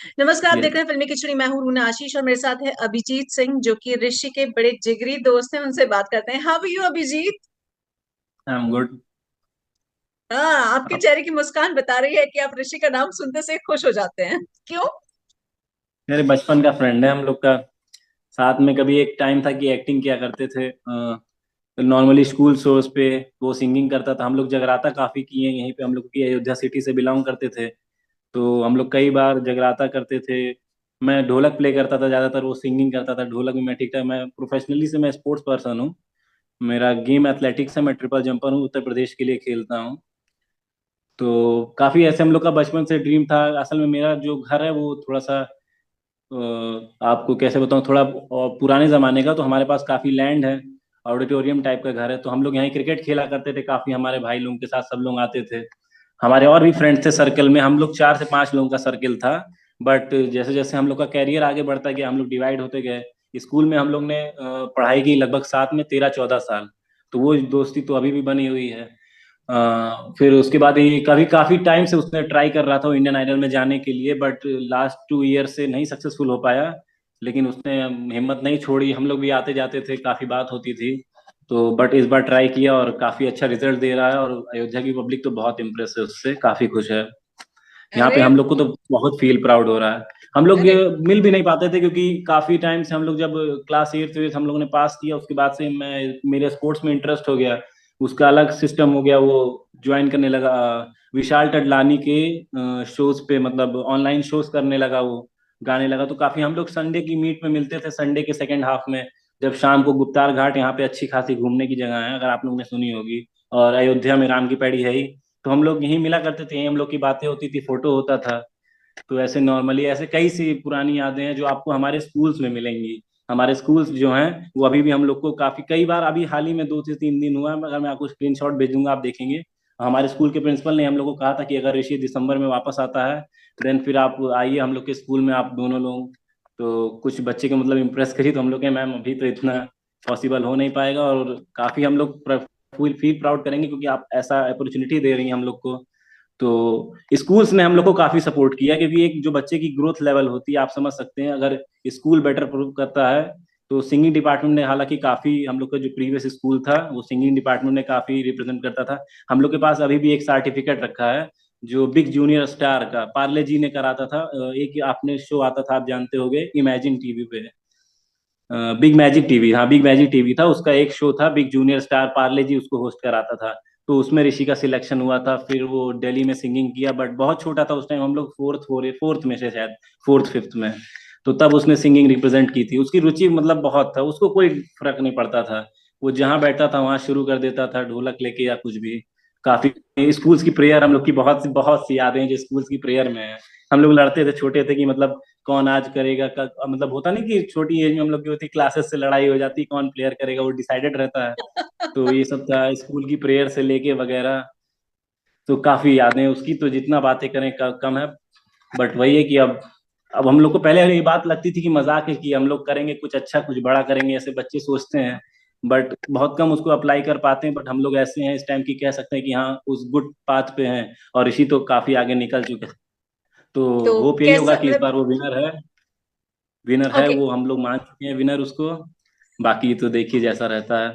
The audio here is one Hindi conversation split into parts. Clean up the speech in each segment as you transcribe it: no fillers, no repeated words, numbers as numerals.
नमस्कार, आप यस। देख रहे हैं फिल्मी खिचड़ी। मैं हूं रूना आशीष और मेरे साथ है अभिजीत सिंह, जो कि ऋषि के बड़े जिगरी दोस्त हैं। उनसे बात करते हैं। How are you Abhijeet? I am good. हाँ, आपके आप चेहरे की मुस्कान बता रही है कि आप ऋषि का नाम सुनते से खुश हो जाते हैं। क्यों? मेरे बचपन का फ्रेंड है हम लोग का। साथ में कभी एक टाइम था कि एक्टिंग किया करते थे नॉर्मली स्कूल शोज पे। वो सिंगिंग करता था, हम लोग जगराता काफी किए हैं यहीं पे। हम लोग की अयोध्या सिटी से बिलोंग करते थे, तो हम लोग कई बार जगराता करते थे। मैं ढोलक प्ले करता था ज्यादातर, वो सिंगिंग करता था। ढोलक में मैं ठीक ठाक, मैं प्रोफेशनली से मैं स्पोर्ट्स पर्सन हूँ। मेरा गेम एथलेटिक्स है, मैं ट्रिपल जंपर हूँ, उत्तर प्रदेश के लिए खेलता हूँ। तो काफी ऐसे हम लोग का बचपन से ड्रीम था। असल में मेरा जो घर है वो थोड़ा सा आपको कैसे बताऊं, थोड़ा पुराने जमाने का। तो हमारे पास काफी लैंड है, ऑडिटोरियम टाइप का घर है। तो हम लोग यहाँ क्रिकेट खेला करते थे काफी, हमारे भाई लोगों के साथ सब लोग आते थे। हमारे और भी फ्रेंड्स थे सर्कल में, हम लोग 4 से 5 लोगों का सर्कल था। बट जैसे जैसे हम लोग का कैरियर आगे बढ़ता गया, हम लोग डिवाइड होते गए। स्कूल में हम लोग ने पढ़ाई की लगभग साथ में 13-14 साल। तो वो दोस्ती तो अभी भी बनी हुई है। फिर उसके बाद ये कभी काफी टाइम से उसने ट्राई कर रहा था वो इंडियन आइडल में जाने के लिए, बट लास्ट 2 ईयर से नहीं सक्सेसफुल हो पाया। लेकिन उसने हिम्मत नहीं छोड़ी, हम लोग भी आते जाते थे, काफी बात होती थी। तो बट इस बार ट्राई किया और काफी अच्छा रिजल्ट दे रहा है। और अयोध्या की पब्लिक तो बहुत इम्प्रेस है उससे, काफी खुश है। यहाँ पे अरे, हम लोग को तो बहुत फील प्राउड हो रहा है। हम लोग अरे, मिल भी नहीं पाते थे क्योंकि काफी टाइम से हम लोग, जब क्लास 8th हम लोगों ने पास किया उसके बाद से मैं, मेरे स्पोर्ट्स में इंटरेस्ट हो गया। उसका अलग सिस्टम हो गया, वो ज्वाइन करने लगा विशाल टडलानी के शोज पे, मतलब ऑनलाइन शोज करने लगा वो, गाने लगा। तो काफी हम लोग संडे की मीट में मिलते थे, संडे के सेकंड हाफ में। जब शाम को गुप्तार घाट, यहाँ पे अच्छी खासी घूमने की जगह है, अगर आप लोगों ने सुनी होगी। और अयोध्या में राम की पैड़ी है ही। तो हम लोग यहीं मिला करते थे, यहीं हम लोग की बातें होती थी, फोटो होता था। तो ऐसे नॉर्मली ऐसे कई सी पुरानी यादें हैं जो आपको हमारे स्कूल्स में मिलेंगी। हमारे स्कूल्स जो हैं वो अभी भी हम लोग को काफी, कई बार अभी हाल ही में 2 से 3 दिन हुआ है, अगर मैं आपको स्क्रीनशॉट भेजूंगा आप देखेंगे। हमारे स्कूल के प्रिंसिपल ने हम लोग को कहा था कि अगर ऋषि दिसंबर में वापस आता है देन फिर आप आइए हम लोग के स्कूल में, आप दोनों लोग। तो कुछ बच्चे को मतलब इम्प्रेस करिए। तो हम लोग के मैम अभी तो इतना पॉसिबल हो नहीं पाएगा, और काफी हम लोग फुल फील प्राउड करेंगे क्योंकि आप ऐसा अपॉर्चुनिटी दे रही हैं हम लोग को। तो स्कूल्स ने हम लोग को काफी सपोर्ट किया, क्योंकि एक जो बच्चे की ग्रोथ लेवल होती है आप समझ सकते हैं, अगर स्कूल बेटर प्रूव करता है। तो सिंगिंग डिपार्टमेंट ने, हालांकि काफी हम लोग का जो प्रीवियस स्कूल था वो सिंगिंग डिपार्टमेंट ने काफी रिप्रेजेंट करता था। हम लोग के पास अभी भी एक सर्टिफिकेट रखा है जो बिग जूनियर स्टार का पार्ले जी ने कराता था। एक आपने शो आता था, आप जानते होंगे, इमेजिन टीवी पे, बिग मैजिक टीवी, हाँ बिग मैजिक टीवी था, उसका एक शो था बिग जूनियर स्टार, पार्ले जी उसको होस्ट कराता था। तो उसमें ऋषि का सिलेक्शन हुआ था, फिर वो दिल्ली में सिंगिंग किया। बट बहुत छोटा था उस टाइम, हम लोग फोर्थ में से शायद, फोर्थ फिफ्थ में। तो तब उसने सिंगिंग रिप्रेजेंट की थी। उसकी रुचि मतलब बहुत था, उसको कोई फर्क नहीं पड़ता था। वो जहाँ बैठता था वहां शुरू कर देता था ढोलक लेके या कुछ भी। काफी स्कूल्स की प्रेयर, हम लोग की बहुत सी यादें हैं जो स्कूल्स की प्रेयर में है। हम लोग लड़ते थे छोटे थे कि मतलब कौन आज करेगा का, मतलब होता नहीं कि छोटी एज में हम लोग की होती क्लासेस से लड़ाई हो जाती, कौन प्लेयर करेगा वो डिसाइडेड रहता है। तो ये सब था स्कूल की प्रेयर से लेके वगैरह। तो काफी यादें उसकी, तो जितना बातें करें कम है। बट वही है कि अब हम लोग को पहले ये बात लगती थी कि मजाक है, कि हम लोग करेंगे कुछ अच्छा, कुछ बड़ा करेंगे, ऐसे बच्चे सोचते हैं। बट बहुत कम उसको अप्लाई कर पाते हैं। बट हम लोग ऐसे हैं इस टाइम की, कह सकते हैं कि हाँ उस गुड पाथ पे हैं। और ऋषि तो काफी आगे निकल चुके हैं। तो तो होप यही होगा कैसा कि इस मतलब? बार वो विनर है। विनर है ओके। वो, हम लोग मान चुके हैं विनर उसको। बाकी तो देखिए जैसा रहता है।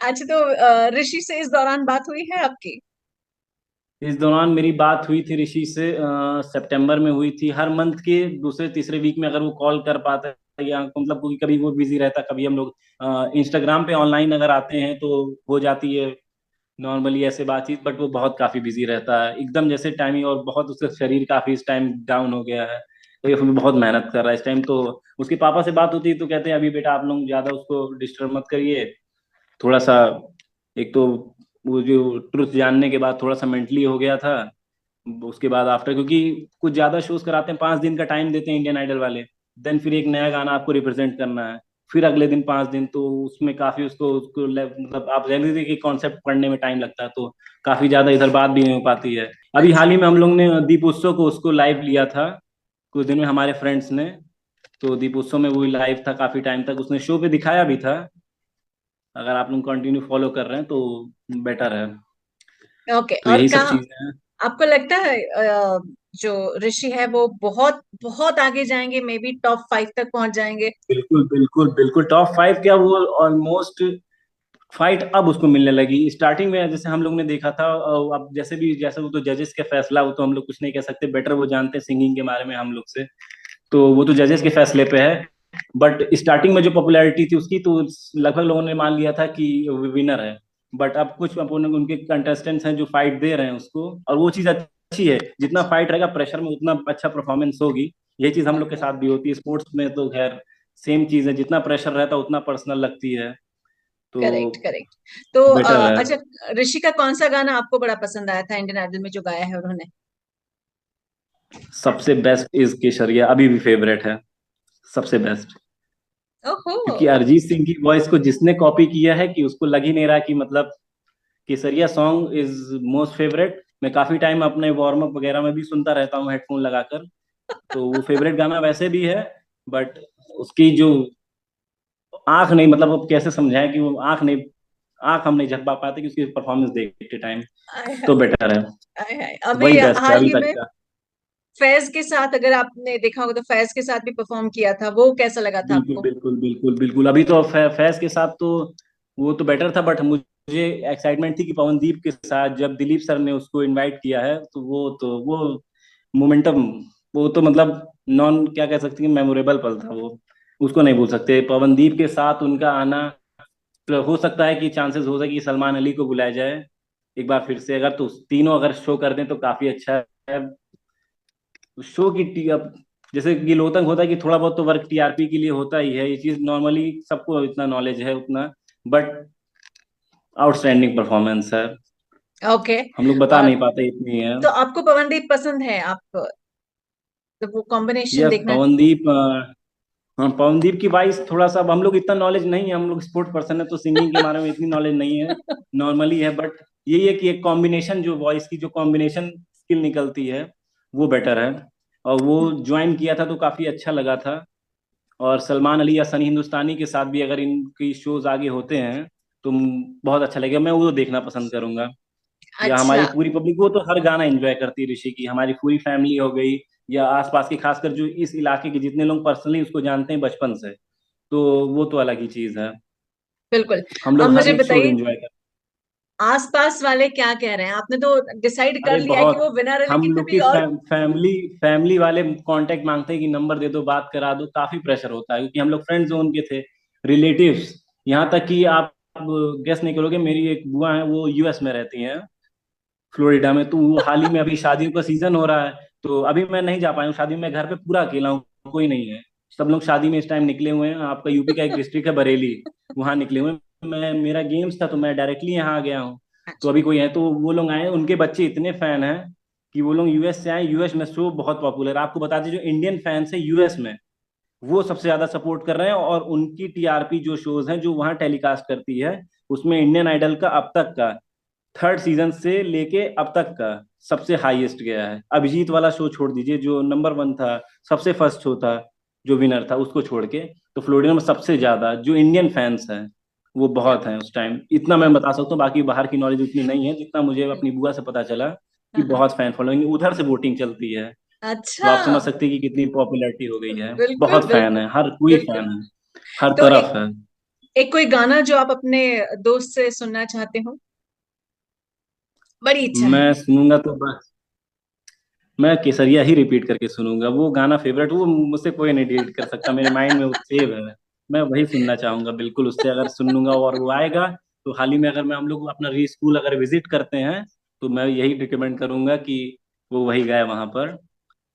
अच्छा, तो ऋषि से इस दौरान बात हुई है आपकी? इस दौरान मेरी बात हुई थी ऋषि से, सितंबर में हुई थी। हर मंथ के दूसरे तीसरे वीक में अगर वो कॉल कर पाता है, या मतलब क्योंकि कभी वो बिजी रहता, कभी हम लोग इंस्टाग्राम पे ऑनलाइन अगर आते हैं तो हो जाती है नॉर्मली ऐसे बातचीत। बट वो बहुत काफी बिजी रहता है एकदम जैसे टाइमिंग, और बहुत उसका शरीर काफी इस टाइम डाउन हो गया है। तो ये बहुत मेहनत कर रहा है इस टाइम। तो उसके पापा से बात होती है तो कहते हैं अभी बेटा आप लोग ज्यादा उसको डिस्टर्ब मत करिए, थोड़ा सा। एक तो वो जो ट्रुथ जानने के बाद थोड़ा सा मेंटली हो गया था। उसके बाद आफ्टर, क्योंकि कुछ ज्यादा शोज कराते हैं, 5 दिन का टाइम देते हैं इंडियन आइडल वाले। देन फिर एक नया गाना आपको रिप्रेजेंट करना है, फिर अगले दिन 5 दिन। तो उसमें काफी उसको उसको मतलब आप जान लीजिए कि कॉन्सेप्ट पढ़ने में टाइम लगता है। तो काफी ज्यादा इधर बात भी नहीं हो पाती है। अभी हाल अच्छा। ही में हम लोग ने दीप उत्सव को उसको लाइव लिया था कुछ दिन में, हमारे फ्रेंड्स ने। तो दीप उत्सव में वो लाइव था, काफी टाइम तक उसने शो पे दिखाया भी था। अगर आप लोग कंटिन्यू फॉलो कर रहे हैं तो बेटर है। ओके, तो और यही सब कहाँ? चीजें हैं। आपको लगता है जो ऋषि है वो बहुत बहुत आगे जाएंगे, मे बी टॉप 5 तक पहुंच जाएंगे? बिल्कुल बिल्कुल बिल्कुल, टॉप 5 क्या, वो ऑलमोस्ट फाइट अब उसको मिलने लगी। स्टार्टिंग में जैसे हम लोग ने देखा था, अब जैसे भी, जैसे वो तो जजेस के फैसला, वो तो हम लोग कुछ नहीं कह सकते, बेटर वो जानते हैं सिंगिंग के बारे में हम लोग से, तो वो तो जजेस के फैसले पे है। बट स्टार्टिंग में जो पॉपुलैरिटी थी उसकी, तो लगभग लोगों ने मान लिया था कि विनर है। बट अब कुछ उनके कंटेस्टेंट्स हैं जो फाइट दे रहे हैं उसको, और वो चीज़ अच्छी है। जितना फाइट रहेगा प्रेशर में, उतना अच्छा परफॉर्मेंस होगी। यही चीज़ हम लोग के साथ भी होती है स्पोर्ट्स में, तो खैर सेम चीज़ है, जितना प्रेशर रहता है उतना पर्सनल लगती है, तो करेक्ट, करेक्ट। तो बेटर है। अच्छा, ऋषि का कौन सा गाना आपको बड़ा पसंद आया था इंडियन आइडल में जो गाया है उन्होंने? सबसे बेस्ट इज केसरिया, अभी भी फेवरेट है, सबसे बेस्ट। ओहो। क्योंकि अरिजीत सिंह की वॉइस को जिसने कॉपी किया है, कि उसको लग ही नहीं रहा कि मतलब केसरिया सॉन्ग इज मोस्ट फेवरेट। मैं काफी टाइम अपने वार्म अप वगैरह में भी सुनता रहता हूँ हेडफोन लगाकर, तो वो फेवरेट गाना वैसे भी है। बट उसकी जो आंख नहीं, मतलब अब कैसे समझाएं कि वो आंख नहीं, आंख हम नहीं झप पा पाते कि उसकी परफॉर्मेंस देखते टाइम, आय तो हाय, बेटर है। आय हाय। वही अभी बेस्ट है हाल अभी ही तक में का। फैज के साथ, अगर आपने देखा होगा तो फैज के साथ भी परफॉर्म किया था, वो कैसा लगा था बिल्कुल आपको? बिल्कुल बिल्कुल बिल्कुल, अभी तो फैज के साथ तो वो तो बेटर था। बट मुझे एक्साइटमेंट थी कि पवनदीप के साथ जब दिलीप सर ने उसको इनवाइट किया है, तो वो मोमेंटम, वो तो मतलब नॉन क्या कह सकते हैं, मेमोरेबल पल था वो, उसको नहीं भूल सकते। पवनदीप के साथ उनका आना, तो हो सकता है कि चांसेस हो सके कि सलमान अली को बुलाया जाए एक बार फिर से, अगर तो तीनों अगर शो कर दें तो काफी अच्छा है। शो की अब जैसे कि लोतंग होता है कि थोड़ा बहुत तो वर्क टीआरपी के लिए होता ही है, ये चीज नॉर्मली सबको इतना नॉलेज है उतना। बट आउटस्टैंडिंग परफॉर्मेंस है, ओके। हम लोग बता और नहीं पाते इतनी है। तो आपको पवनदीप पसंद है? आप तो वो कॉम्बिनेशन यस, देखना। पवनदीप, हाँ पवनदीप की वॉइस थोड़ा सा, अब हम लोग इतना नॉलेज नहीं है, हम लोग स्पोर्ट्स पर्सन है तो सिंगिंग के बारे में इतनी नॉलेज नहीं है, नॉर्मली है। बट यही है कि एक कॉम्बिनेशन, जो वॉइस की जो कॉम्बिनेशन स्किल निकलती है, वो बेटर है। और वो ज्वाइन किया था तो काफी अच्छा लगा था। और सलमान अली या सनी हिंदुस्तानी के साथ भी अगर इनकी शोज आगे होते हैं तो बहुत अच्छा लगेगा, मैं वो देखना पसंद करूंगा। या हमारी अच्छा। पूरी पब्लिक, वो तो हर गाना एंजॉय करती है ऋषि की, हमारी पूरी फैमिली हो गई, या आसपास की, खासकर जो इस इलाके के जितने लोग पर्सनली उसको जानते हैं बचपन से, तो वो तो अलग ही चीज है। बिल्कुल। हम अब लोग हर मुझे एक शो बताइए, एंजॉय करते आसपास वाले क्या कह रहे हैं? आपने तो डिसाइड हैं। कर अरे लिया है कि बहुत, वो विनर है, हम लेकिन फिर लोग भी की और। फैमिली फैमिली वाले कांटेक्ट मांगते हैं कि नंबर दे दो, बात करा दो, काफी प्रेशर होता है क्योंकि हम लोग फ्रेंड जोन के थे, रिलेटिव्स। यहाँ तक कि आप गेस नहीं करोगे, मेरी एक बुआ है वो यूएस में रहती हैं, फ्लोरिडा में, तो वो हाल ही में अभी शादियों का सीजन हो रहा है, तो अभी मैं नहीं जा पाया हूँ शादी में, मैं घर पे पूरा अकेला हूँ, कोई नहीं है। सब लोग शादी में इस टाइम निकले हुए हैं, आपका यूपी का एक डिस्ट्रिक्ट है बरेली, वहां निकले हुए हैं। मैं, मेरा गेम्स था तो मैं डायरेक्टली यहाँ आ गया हूँ। तो अच्छा। अभी कोई है, तो वो लोग आए, उनके बच्चे इतने फैन हैं कि वो लोग यूएस से आए, यूएस में शो बहुत पॉपुलर है। आपको बता दें, जो इंडियन फैंस है यूएस में, वो सबसे ज्यादा सपोर्ट कर रहे हैं, और उनकी टीआरपी जो शोज हैं जो वहां टेलीकास्ट करती है, उसमें इंडियन आइडल का अब तक का थर्ड सीजन से लेके अब तक का सबसे हाईएस्ट गया है। अभिजीत वाला शो छोड़ दीजिए, जो नंबर 1 था, सबसे फर्स्ट शो था, जो विनर था उसको छोड़ के, तो फ्लोरिडा में सबसे ज्यादा जो इंडियन फैंस हैं वो क्या बहुत हैं बात उस टाइम, इतना मैं बता सकता हूँ। बाकी बाहर की नॉलेज उतनी नहीं है, जितना मुझे है। अपनी बुआ से पता चला कि हाँ, हाँ। बहुत फैन फॉलोइंग उधर से वोटिंग चलती है। तो अच्छा। आप समझ सकते हैं कि कितनी पॉपुलैरिटी हो गई है, बिल्कुल, बहुत फैन बिल्कुल, है, हर कोई बिल्कुल। फैन है, हर तो तरफ है। एक कोई गाना जो आप अपने दोस्त से सुनना चाहते हो? बड़ी इच्छा है। मैं सुनूंगा तो बस, मैं केसरिया ही रिपीट करके सुनूंगा, वो गाना फेवरेट, वो मुझसे कोई नहीं डिलीट कर सकता, मेरे माइंड में वो सेव है। मैं वही सुनना चाहूंगा बिल्कुल, उससे अगर सुन लूंगा और वो आएगा, तो हाल ही में अगर मैं, हम लोग अपना री स्कूल अगर विजिट करते हैं, तो मैं यही रिकमेंड करूंगा कि वो वही गाए वहां पर।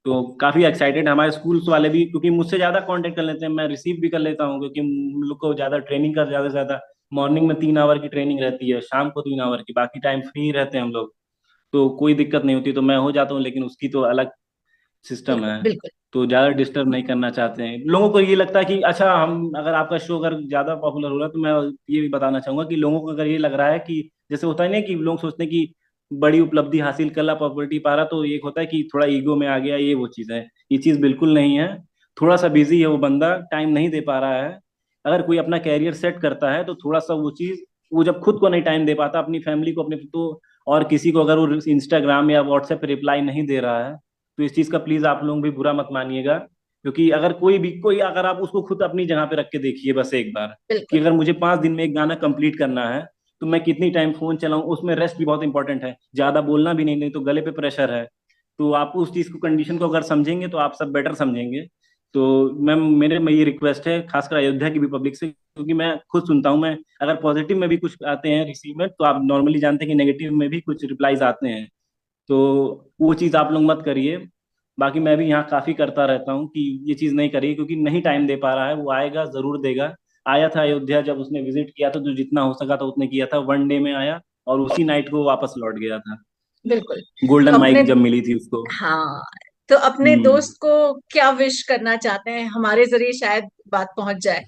तो काफी एक्साइटेड हमारे स्कूल्स वाले भी, क्योंकि मुझसे ज्यादा कांटेक्ट कर लेते हैं, मैं रिसीव भी कर लेता हूँ, क्योंकि हम लोग को ज्यादा ट्रेनिंग का, ज्यादा से ज्यादा मॉर्निंग में 3 आवर की ट्रेनिंग रहती है, शाम को 3 आवर की, बाकी टाइम फ्री रहते हैं हम लोग, तो कोई दिक्कत नहीं होती, तो मैं हो जाता हूँ, लेकिन उसकी तो अलग सिस्टम बिल्कुल, है, बिल्कुल। तो ज्यादा डिस्टर्ब नहीं करना चाहते हैं। लोगों को ये लगता है कि अच्छा, हम अगर आपका शो अगर ज्यादा पॉपुलर हो रहा है, तो मैं ये भी बताना चाहूंगा कि लोगों को अगर ये लग रहा है कि जैसे होता है ना कि लोग सोचते हैं कि बड़ी उपलब्धि हासिल कर ला, पॉपुलरिटी पा रहा, तो एक होता है कि थोड़ा ईगो में आ गया, ये वो चीज है, ये चीज बिल्कुल नहीं है। थोड़ा सा बिजी है वो बंदा, टाइम नहीं दे पा रहा है। अगर कोई अपना कैरियर सेट करता है तो थोड़ा सा वो चीज, वो जब खुद को नहीं टाइम दे पाता अपनी फैमिली को, अपने, तो और किसी को अगर वो इंस्टाग्राम या व्हाट्सएप पे रिप्लाई नहीं दे रहा है, तो इस चीज का प्लीज आप लोग भी बुरा मत मानिएगा। क्योंकि अगर कोई अगर आप उसको खुद अपनी जगह पे रख के देखिए बस एक बार, कि बिल्कुल। अगर मुझे 5 दिन में एक गाना कंप्लीट करना है, तो मैं कितनी टाइम फोन चलाऊं, उसमें रेस्ट भी बहुत इंपॉर्टेंट है, ज्यादा बोलना भी नहीं, नहीं तो गले पे प्रेशर है। तो आप उस चीज को, कंडीशन को अगर समझेंगे तो आप सब बेटर समझेंगे। तो मैम मेरे में ये रिक्वेस्ट है खासकर अयोध्या की भी पब्लिक से, क्योंकि मैं खुद सुनता हूँ, मैं अगर पॉजिटिव में भी कुछ आते हैं रिसीव में, तो आप नॉर्मली जानते हैं कि नेगेटिव में भी कुछ रिप्लाईज आते हैं। तो वो चीज़ आप लोग मत करिए। बाकी मैं भी यहाँ काफ़ी करता रहता हूँ कि ये चीज़ नहीं करिए, क्योंकि नहीं टाइम दे पा रहा है, वो आएगा ज़रूर देगा। आया था अयोध्या, जब उसने विजिट किया था तो जितना हो सका था उतने किया था, 1 डे में आया और उसी नाइट को वापस लौट गया था। बिल्कुल। गोल्डन तो अपने, माइक जब मिली थी उसको। हाँ, तो अपने हम्म। दोस्त को क्या विश करना चाहते हैं, हमारे जरिए शायद बात पहुंच जाए।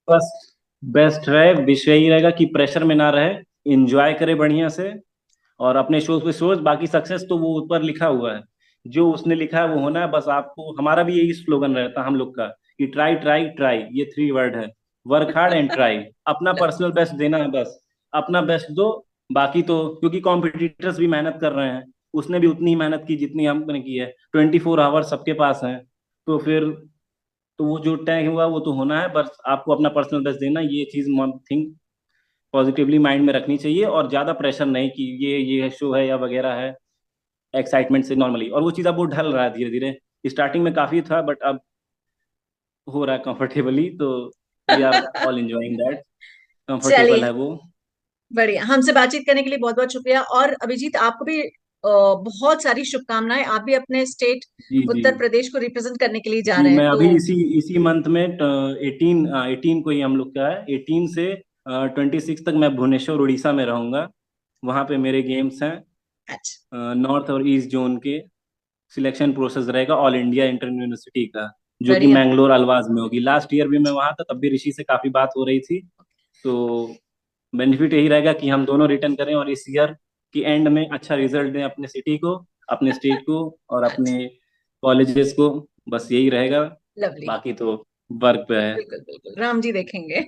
बस बेस्ट रहे, विषय यही रहेगा कि प्रेशर में ना रहे, इंजॉय करे बढ़िया से, और अपने शोज पे शोज, बाकी सक्सेस तो वो ऊपर लिखा हुआ है, जो उसने लिखा है वो होना है। बस आपको, हमारा भी यही स्लोगन रहता है हम लोग का, कि ट्राई ट्राई ट्राई, ये 3 वर्ड है। वर्क हार्ड एंड ट्राई, अपना पर्सनल बेस्ट देना है बस, अपना बेस्ट दो। बाकी तो क्योंकि कॉम्पिटिटर्स भी मेहनत कर रहे हैं, उसने भी उतनी ही मेहनत की जितनी हमने की है, 24 आवर सबके पास है। तो फिर तो वो जो तय हुआ वो तो होना है, बस आपको अपना पर्सनल बेस्ट देना, ये चीज थिंक पॉजिटिवली माइंड में रखनी चाहिए, और ज्यादा प्रेशर नहीं कि ये शो है या वगैरह है, एक्साइटमेंट से नॉर्मली। और वो चीज़ अब वो ढल रहा है धीरे धीरे, स्टार्टिंग में काफी था बट अब हो रहा है कंफर्टेबली, तो we are all enjoying that, comfortable चलिए, है वो। बढ़िया। हमसे बातचीत करने के लिए बहुत बहुत शुक्रिया। और अभिजीत, आपको भी बहुत सारी शुभकामनाएं। आप भी अपने स्टेट जी जी। उत्तर प्रदेश को रिप्रेजेंट करने के लिए जा जी रहे हैं, मैं अभी तो इसी इसी मंथ में 18 को ही हम लोग का है, 18 से 26 तक मैं भुवनेश्वर उड़ीसा में रहूंगा। वहाँ पे मेरे गेम्स हैं, अच्छा। नॉर्थ और ईस्ट जोन के। सिलेक्शन प्रोसेस रहेगा ऑल इंडिया इंटर यूनिवर्सिटी का, जो कि बढ़िया। मैंगलोर अल्वाज में होगी। लास्ट ईयर भी मैं वहाँ था, तब भी ऋषि से काफी बात हो रही थी। तो बेनिफिट यही रहेगा कि हम दोनों रिटर्न करें और इस ईयर की एंड में अच्छा रिजल्ट दें अपने सिटी को, अपने स्टेट को, और अच्छा। अपने कॉलेजेस को। बस यही रहेगा, लवली। बाकी तो वर्क पे है। बिल्कुल बिल्कुल, राम जी देखेंगे।